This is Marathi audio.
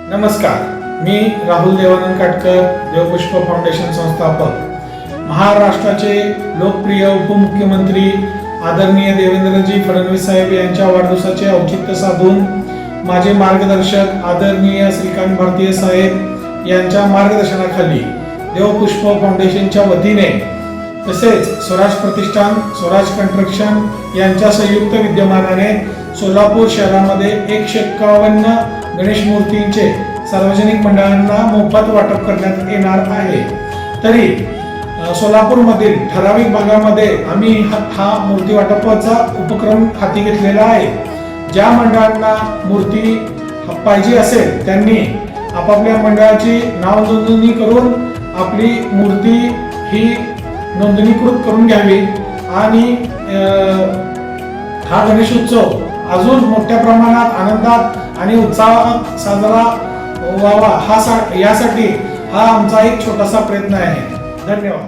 नमस्कार, मी राहुल देवानंद काटकर, देवपुष्प फाउंडेशन संस्थापक, महाराष्ट्राचे लोकप्रिय उपमुख्यमंत्री आदरणीय देवेंद्रजी फडणवीस साहेब यांच्या वाढदिवसाचे औचित्य साधून माझे मार्गदर्शक आदरणीय श्रीकांत भारतीय साहेब यांच्या मार्गदर्शनाखाली देवपुष्प फाउंडेशनच्या वतीने तसेच स्वराज प्रतिष्ठान, स्वराज कंस्ट्रक्शन यांच्या संयुक्त विद्यमानाने सोलापूर शहरामध्ये 151 गणेश मूर्तींचे सार्वजनिक मंडळांना मोफत वाटप करण्यात येणार आहे। तरी सोलापूरमधील ठराविक भागामध्ये आम्ही हा मूर्ती वाटपाचा उपक्रम हाती घेतलेला आहे। ज्या मंडळांना मूर्ती पाहिजे असेल त्यांनी आपापल्या मंडळाची नाव नोंदणी करून आपली मूर्ती ही नोंदणीकृत करून घ्यावी आणि हा गणेशोत्सव अजून मोठ्या प्रमाणात आनंदात आणि उत्साहात साजरा व्हावा यासाठी हा आमचा एक छोटासा प्रयत्न आहे। धन्यवाद।